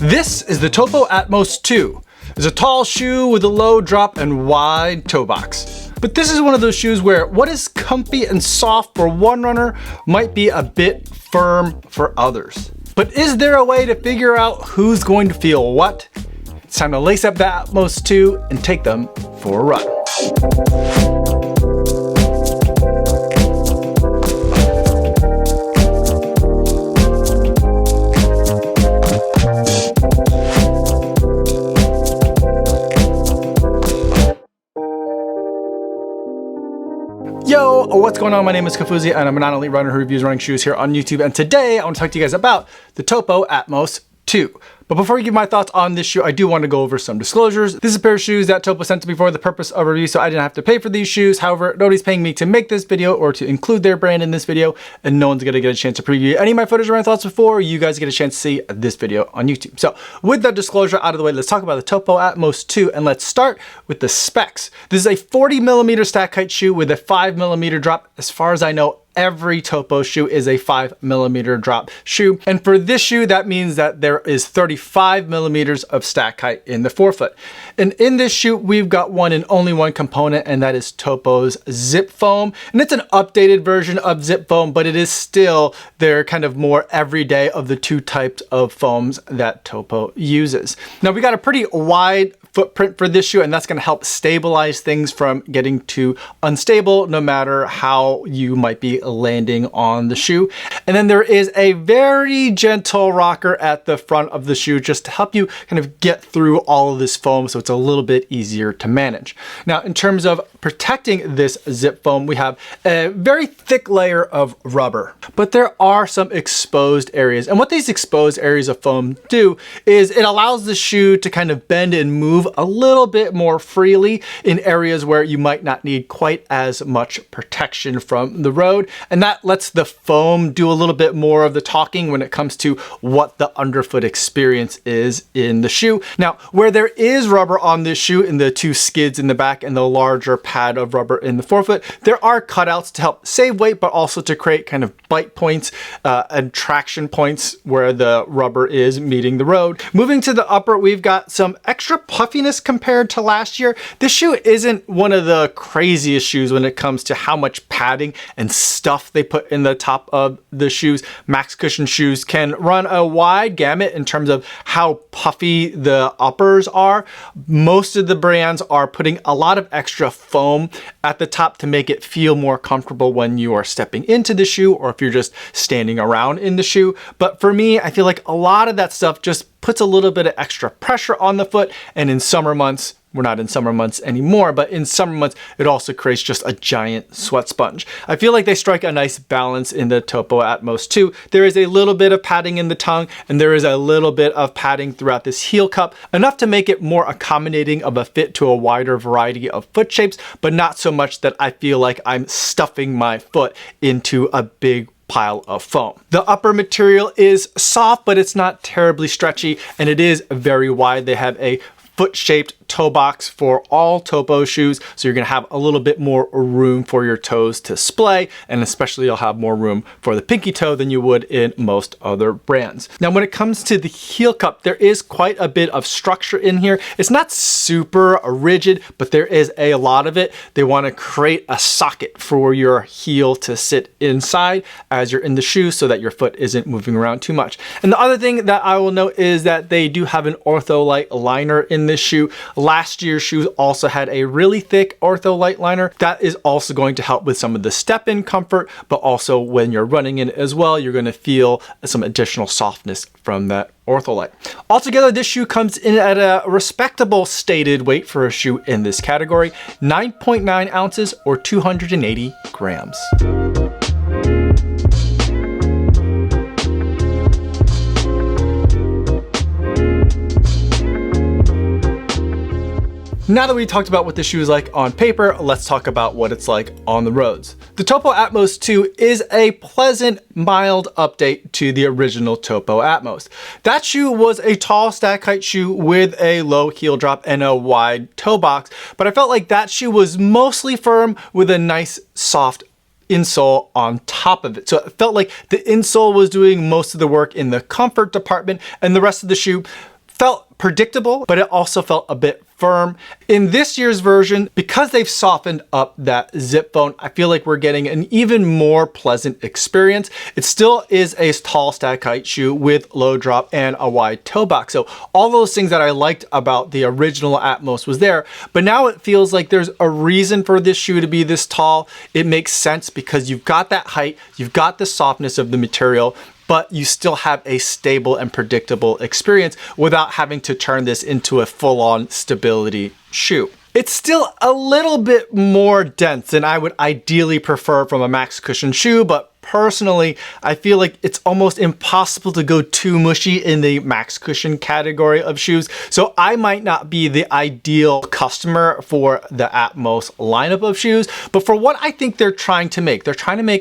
This is the Topo Atmos 2. It's a tall shoe with a low drop and wide toe box. But this is one of those shoes where what is comfy and soft for one runner might be a bit firm for others. But is there a way to figure out who's going to feel what? It's time to lace up the Atmos 2 and take them for a run. Yo, what's going on? My name is Kafuzi and I'm an elite runner who reviews running shoes here on YouTube. And today I want to talk to you guys about the Topo Atmos 2. But before I give my thoughts on this shoe, I do want to go over some disclosures. This is a pair of shoes that Topo sent to me for the purpose of review, so I didn't have to pay for these shoes. However, nobody's paying me to make this video or to include their brand in this video, and no one's gonna get a chance to preview any of my footage or my thoughts before you guys get a chance to see this video on YouTube. So with that disclosure out of the way, let's talk about the Topo Atmos 2, and let's start with the specs. This is a 40mm stack height shoe with a 5mm drop. As far as I know, every Topo shoe is a 5mm drop shoe. And for this shoe, that means that there is 35mm of stack height in the forefoot. And in this shoe, we've got one and only one component, and that is Topo's Zip Foam. And it's an updated version of Zip Foam, but it is still their kind of more everyday of the two types of foams that Topo uses. Now we got a pretty wide footprint for this shoe, and that's going to help stabilize things from getting too unstable no matter how you might be landing on the shoe. And then there is a very gentle rocker at the front of the shoe just to help you kind of get through all of this foam so it's a little bit easier to manage. Now in terms of protecting this Zip Foam, we have a very thick layer of rubber, but there are some exposed areas. And what these exposed areas of foam do is it allows the shoe to kind of bend and move a little bit more freely in areas where you might not need quite as much protection from the road. And that lets the foam do a little bit more of the talking when it comes to what the underfoot experience is in the shoe. Now, where there is rubber on this shoe in the two skids in the back and the larger pad of rubber in the forefoot, there are cutouts to help save weight, but also to create kind of bite points and traction points where the rubber is meeting the road. Moving to the upper, we've got some extra puffiness compared to last year. This shoe isn't one of the craziest shoes when it comes to how much padding and stuff they put in the top of the shoes. Max cushion shoes can run a wide gamut in terms of how puffy the uppers are. Most of the brands are putting a lot of extra foam at the top to make it feel more comfortable when you are stepping into the shoe or if you're just standing around in the shoe. But for me, I feel like a lot of that stuff just puts a little bit of extra pressure on the foot, and in summer months, we're not in summer months anymore, but in summer months, it also creates just a giant sweat sponge. I feel like they strike a nice balance in the Topo Atmos 2. There is a little bit of padding in the tongue, and there is a little bit of padding throughout this heel cup, enough to make it more accommodating of a fit to a wider variety of foot shapes, but not so much that I feel like I'm stuffing my foot into a big pile of foam. The upper material is soft, but it's not terribly stretchy, and it is very wide. They have a foot-shaped toe box for all Topo shoes, so you're gonna have a little bit more room for your toes to splay, and especially you'll have more room for the pinky toe than you would in most other brands. Now when it comes to the heel cup, there is quite a bit of structure in here. It's not super rigid, but there is a lot of it. They want to create a socket for your heel to sit inside as you're in the shoe so that your foot isn't moving around too much. And the other thing that I will note is that they do have an Ortholite liner in this shoe. Last year's shoes also had a really thick Ortholite liner. That is also going to help with some of the step-in comfort, but also when you're running in as well, you're going to feel some additional softness from that Ortholite. Altogether, this shoe comes in at a respectable stated weight for a shoe in this category, 9.9 ounces or 280 grams. Now that we talked about what the shoe is like on paper, let's talk about what it's like on the roads. The Topo Atmos 2 is a pleasant, mild update to the original Topo Atmos. That shoe was a tall stack height shoe with a low heel drop and a wide toe box, but I felt like that shoe was mostly firm with a nice soft insole on top of it. So it felt like the insole was doing most of the work in the comfort department, and the rest of the shoe felt predictable, but it also felt a bit firm. In this year's version, because they've softened up that zip phone, I feel like we're getting an even more pleasant experience. It still is a tall stack height shoe with low drop and a wide toe box. So all those things that I liked about the original Atmos was there, but now it feels like there's a reason for this shoe to be this tall. It makes sense because you've got that height, you've got the softness of the material, but you still have a stable and predictable experience without having to turn this into a full-on stability shoe. It's still a little bit more dense than I would ideally prefer from a max cushion shoe, but personally, I feel like it's almost impossible to go too mushy in the max cushion category of shoes. So I might not be the ideal customer for the Atmos lineup of shoes, but for what I think they're trying to make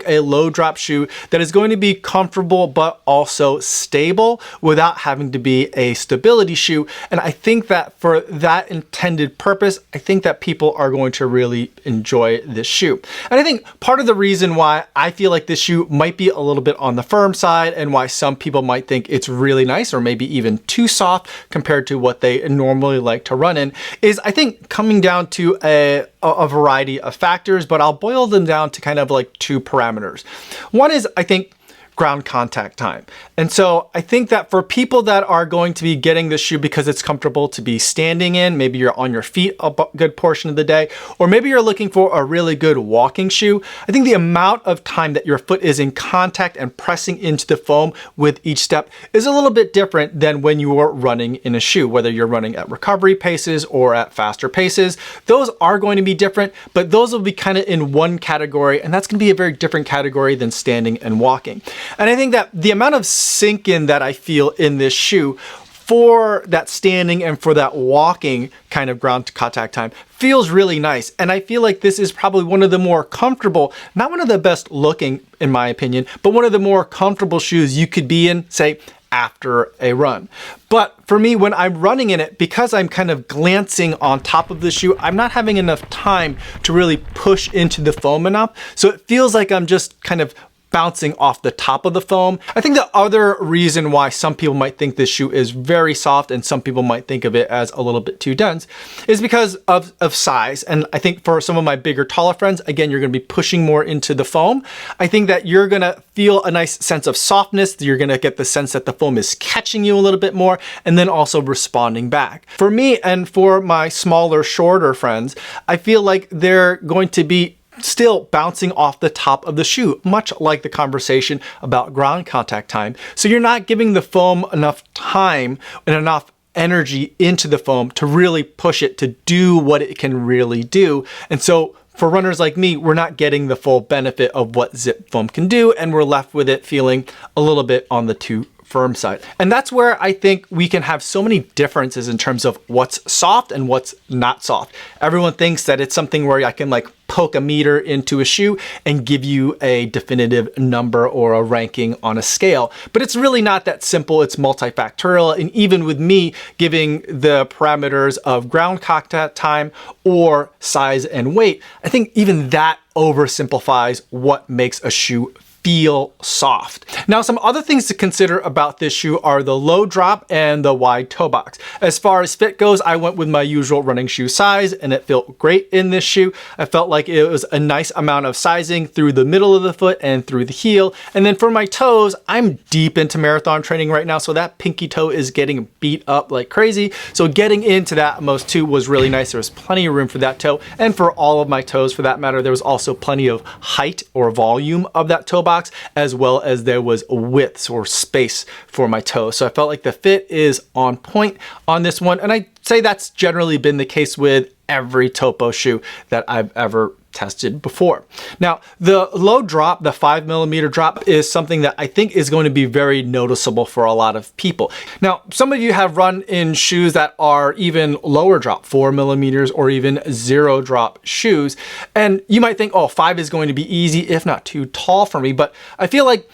a low drop shoe that is going to be comfortable, but also stable without having to be a stability shoe. And I think that for that intended purpose, I think that people are going to really enjoy this shoe. And I think part of the reason why I feel like this shoe might be a little bit on the firm side and why some people might think it's really nice or maybe even too soft compared to what they normally like to run in is I think coming down to a variety of factors, but I'll boil them down to kind of like two parameters. One is, I think, ground contact time. And so I think that for people that are going to be getting this shoe because it's comfortable to be standing in, maybe you're on your feet a good portion of the day, or maybe you're looking for a really good walking shoe, I think the amount of time that your foot is in contact and pressing into the foam with each step is a little bit different than when you are running in a shoe, whether you're running at recovery paces or at faster paces. Those are going to be different, but those will be kind of in one category, and that's going to be a very different category than standing and walking. And I think that the amount of sink in that I feel in this shoe for that standing and for that walking kind of ground contact time feels really nice. And I feel like this is probably one of the more comfortable, not one of the best looking in my opinion, but one of the more comfortable shoes you could be in, say, after a run. But for me, when I'm running in it, because I'm kind of glancing on top of the shoe, I'm not having enough time to really push into the foam enough. So it feels like I'm just kind of bouncing off the top of the foam. I think the other reason why some people might think this shoe is very soft and some people might think of it as a little bit too dense is because of size. And I think for some of my bigger, taller friends, again, you're gonna be pushing more into the foam. I think that you're gonna feel a nice sense of softness. You're gonna get the sense that the foam is catching you a little bit more and then also responding back. For me and for my smaller, shorter friends, I feel like they're going to be still bouncing off the top of the shoe, much like the conversation about ground contact time. So you're not giving the foam enough time and enough energy into the foam to really push it to do what it can really do. And so for runners like me, we're not getting the full benefit of what zip foam can do, and we're left with it feeling a little bit on the too firm side. And that's where I think we can have so many differences in terms of what's soft and what's not soft. Everyone thinks that it's something where I can like poke a meter into a shoe and give you a definitive number or a ranking on a scale. But it's really not that simple. It's multifactorial. And even with me giving the parameters of ground contact time or size and weight, I think even that oversimplifies what makes a shoe feel soft. Now, some other things to consider about this shoe are the low drop and the wide toe box. As far as fit goes, I went with my usual running shoe size and it felt great in this shoe. I felt like it was a nice amount of sizing through the middle of the foot and through the heel. And then for my toes, I'm deep into marathon training right now, so that pinky toe is getting beat up like crazy. So getting into that Atmos 2 was really nice. There was plenty of room for that toe, and for all of my toes for that matter. There was also plenty of height or volume of that toe box, as well as there was width or space for my toe. So I felt like the fit is on point on this one. And I'd say that's generally been the case with every Topo shoe that I've ever tested before. Now, the low drop, the 5mm drop, is something that I think is going to be very noticeable for a lot of people. Now, some of you have run in shoes that are even lower drop, 4mm or even 0 drop shoes. And you might think, oh, 5 is going to be easy, if not too tall for me. But I feel like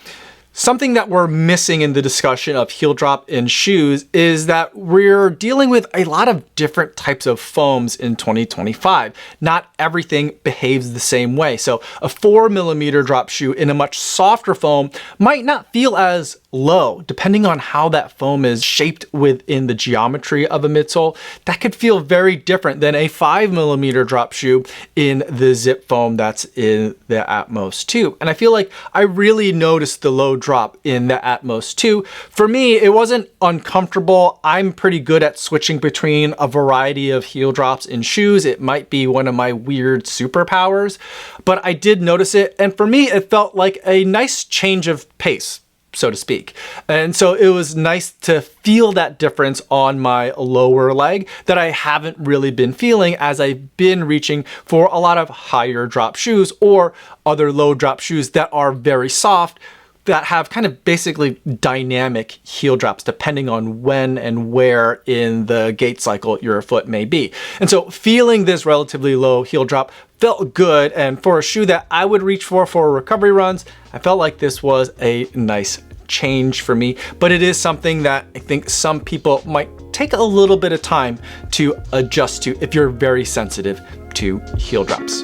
something that we're missing in the discussion of heel drop in shoes is that we're dealing with a lot of different types of foams in 2025. Not everything behaves the same way. So a 4mm drop shoe in a much softer foam might not feel as low, depending on how that foam is shaped within the geometry of a midsole, that could feel very different than a 5mm drop shoe in the zip foam that's in the Atmos 2. And I feel like I really noticed the low drop in the Atmos 2. For me, it wasn't uncomfortable. I'm pretty good at switching between a variety of heel drops in shoes. It might be one of my weird superpowers, but I did notice it. And for me, it felt like a nice change of pace, so to speak. And so it was nice to feel that difference on my lower leg that I haven't really been feeling as I've been reaching for a lot of higher drop shoes or other low drop shoes that are very soft, that have kind of basically dynamic heel drops depending on when and where in the gait cycle your foot may be. And so feeling this relatively low heel drop felt good, and for a shoe that I would reach for recovery runs, I felt like this was a nice change for me. But it is something that I think some people might take a little bit of time to adjust to if you're very sensitive to heel drops.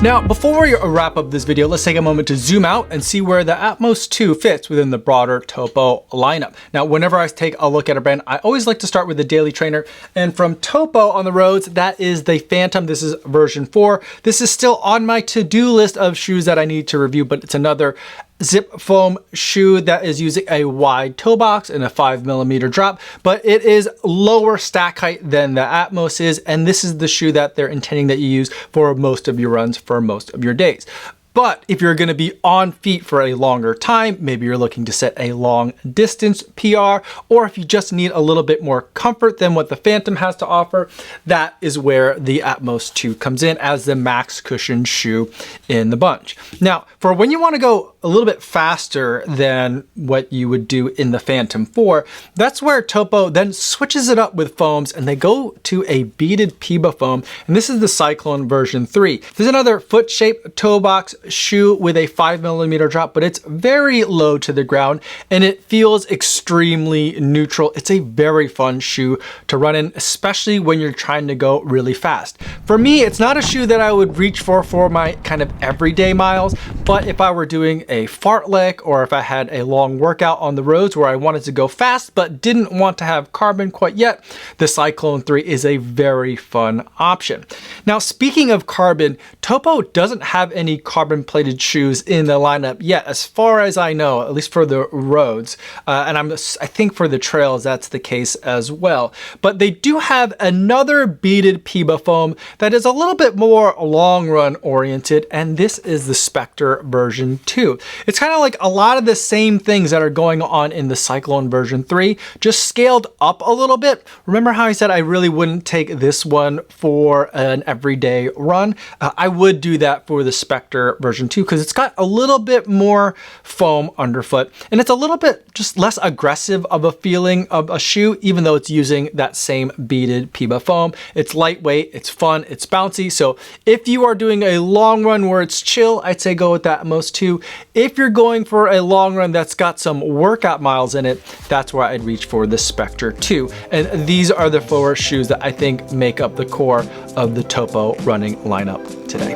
Now, before we wrap up this video, let's take a moment to zoom out and see where the Atmos 2 fits within the broader Topo lineup. Now, whenever I take a look at a brand, I always like to start with the daily trainer. And from Topo on the roads, that is the Phantom. This is version 4. This is still on my to-do list of shoes that I need to review, but it's another zip foam shoe that is using a wide toe box and a 5mm drop, but it is lower stack height than the Atmos is, and this is the shoe that they're intending that you use for most of your runs for most of your days. But if you're gonna be on feet for a longer time, maybe you're looking to set a long distance PR, or if you just need a little bit more comfort than what the Phantom has to offer, that is where the Atmos 2 comes in as the max cushion shoe in the bunch. Now, for when you wanna go a little bit faster than what you would do in the Phantom 4, that's where Topo then switches it up with foams, and they go to a beaded Piba foam, and this is the Cyclone version 3. There's another foot-shaped toe box shoe with a 5mm drop, but it's very low to the ground and it feels extremely neutral. It's a very fun shoe to run in, especially when you're trying to go really fast. For me, it's not a shoe that I would reach for my kind of everyday miles, but if I were doing a fartlek or if I had a long workout on the roads where I wanted to go fast but didn't want to have carbon quite yet, the Cyclone 3 is a very fun option. Now, speaking of carbon, Topo doesn't have any carbon plated shoes in the lineup yet, as far as I know, at least for the roads. And I think for the trails, that's the case as well. But they do have another beaded Piba foam that is a little bit more long run oriented, and this is the Spectre version 2. It's kind of like a lot of the same things that are going on in the Cyclone version 3, just scaled up a little bit. Remember how I said I really wouldn't take this one for an everyday run? I would do that for the Spectre version 2 because it's got a little bit more foam underfoot and it's a little bit just less aggressive of a feeling of a shoe, even though it's using that same beaded Piba foam. It's lightweight, it's fun, it's bouncy. So if you are doing a long run where it's chill, I'd say go with that Atmos 2. If you're going for a long run that's got some workout miles in it, that's where I'd reach for the Spectre 2. And these are the 4 shoes that I think make up the core of the Topo running lineup today.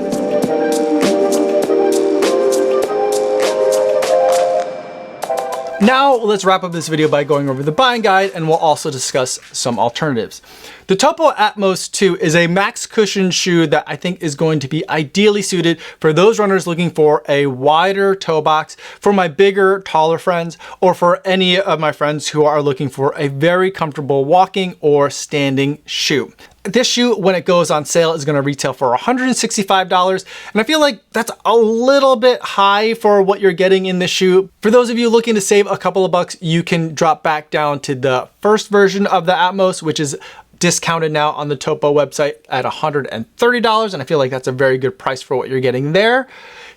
Now let's wrap up this video by going over the buying guide, and we'll also discuss some alternatives. The Topo Atmos 2 is a max cushion shoe that I think is going to be ideally suited for those runners looking for a wider toe box, for my bigger, taller friends, or for any of my friends who are looking for a very comfortable walking or standing shoe. This shoe, when it goes on sale, is going to retail for $165, and I feel like that's a little bit high for what you're getting in this shoe. For those of you looking to save a couple of bucks, you can drop back down to the first version of the Atmos, which is discounted now on the Topo website at $130, and I feel like that's a very good price for what you're getting there.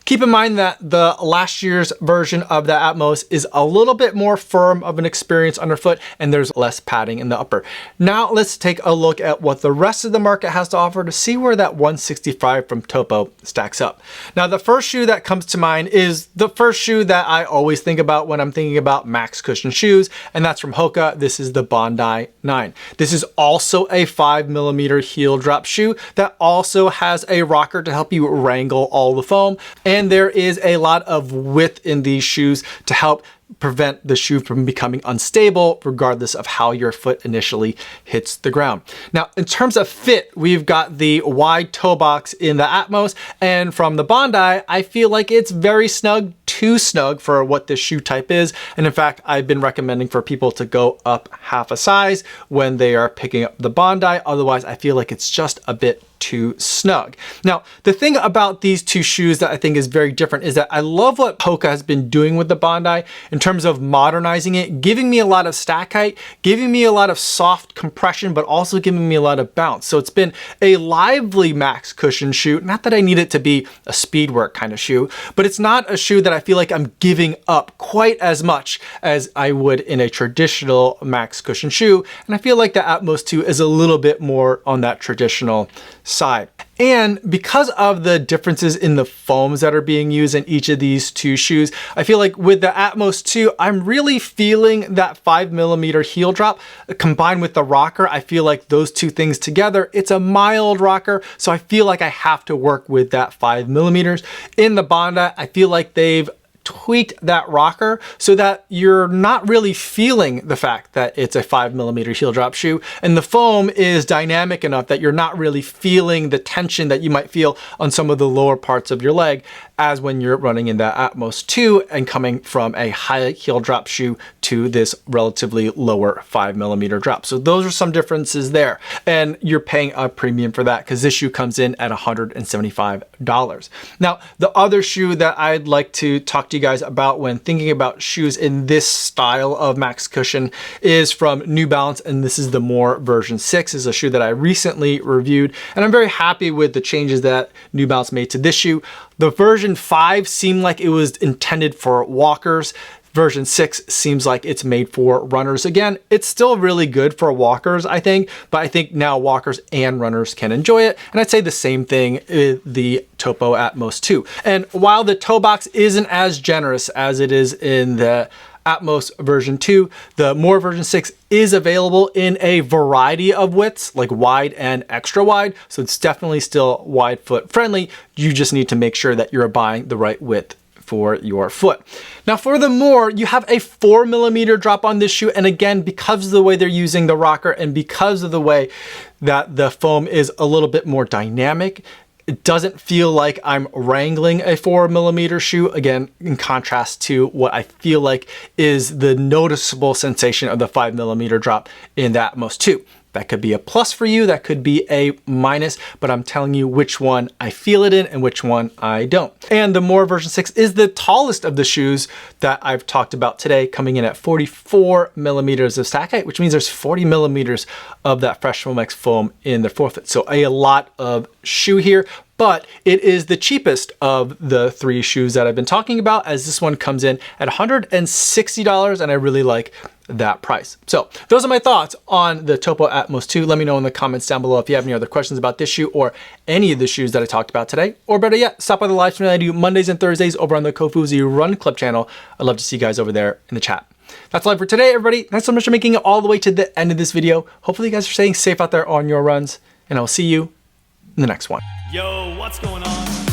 Keep in mind that the last year's version of the Atmos is a little bit more firm of an experience underfoot, and there's less padding in the upper. Now let's take a look at what the rest of the market has to offer to see where that 165 from Topo stacks up. Now the first shoe that comes to mind is the first shoe that I always think about when I'm thinking about max cushion shoes, and that's from Hoka. This is the Bondi 9. This is also a 5mm heel drop shoe that also has a rocker to help you wrangle all the foam. And there is a lot of width in these shoes to help prevent the shoe from becoming unstable regardless of how your foot initially hits the ground. Now, in terms of fit, we've got the wide toe box in the Atmos, and from the Bondi, I feel like it's very snug, too snug for what this shoe type is. And in fact, I've been recommending for people to go up half a size when they are picking up the Bondi. Otherwise, I feel like it's just a bit too snug. Now, the thing about these two shoes that I think is very different is that I love what Hoka has been doing with the Bondi in terms of modernizing it, giving me a lot of stack height, giving me a lot of soft compression, but also giving me a lot of bounce. So it's been a lively max cushion shoe. Not that I need it to be a speedwork kind of shoe, but it's not a shoe that I feel like I'm giving up quite as much as I would in a traditional max cushion shoe. And I feel like the Atmos 2 is a little bit more on that traditional side. And because of the differences in the foams that are being used in each of these two shoes, I feel like with the Atmos 2, I'm really feeling that 5mm heel drop combined with the rocker. I feel like those two things together, it's a mild rocker. So I feel like I have to work with that 5mm. In the Bondi, I feel like they've tweaked that rocker so that you're not really feeling the fact that it's a 5mm heel drop shoe, and the foam is dynamic enough that you're not really feeling the tension that you might feel on some of the lower parts of your leg as when you're running in that Atmos 2 and coming from a high heel drop shoe to this relatively lower 5mm drop. So those are some differences there, and you're paying a premium for that because this shoe comes in at $175. Now, the other shoe that I'd like to talk to you guys about when thinking about shoes in this style of max cushion is from New Balance, and this is the More version 6. Is a shoe that I recently reviewed, and I'm very happy with the changes that New Balance made to this shoe. The version 5 seemed like it was intended for walkers. Version 6 seems like it's made for runners. Again, it's still really good for walkers, I think, but I think now walkers and runners can enjoy it. And I'd say the same thing with the Topo Atmos 2. And while the toe box isn't as generous as it is in the Atmos version 2, the More version 6 is available in a variety of widths, like wide and extra wide. So it's definitely still wide foot friendly. You just need to make sure that you're buying the right width for your foot. Now for the More, you have a 4mm drop on this shoe. And again, because of the way they're using the rocker and because of the way that the foam is a little bit more dynamic, it doesn't feel like I'm wrangling a 4mm shoe, again, in contrast to what I feel like is the noticeable sensation of the 5mm drop in the Atmos 2. That could be a plus for you, that could be a minus, but I'm telling you which one I feel it in and which one I don't. And the More version 6 is the tallest of the shoes that I've talked about today, coming in at 44mm of stack height, which means there's 40mm of that Fresh Foam X foam in the forefoot. So a lot of shoe here, but it is the cheapest of the three shoes that I've been talking about, as this one comes in at $160, and I really like that price. So those are my thoughts on the Topo Atmos 2. Let me know in the comments down below if you have any other questions about this shoe or any of the shoes that I talked about today. Or better yet, stop by the live stream that I do Mondays and Thursdays over on the Kofuzi Run Club channel. I'd love to see you guys over there in the chat. That's all for today, everybody. Thanks so much for making it all the way to the end of this video. Hopefully you guys are staying safe out there on your runs, and I'll see you in the next one. Yo, what's going on?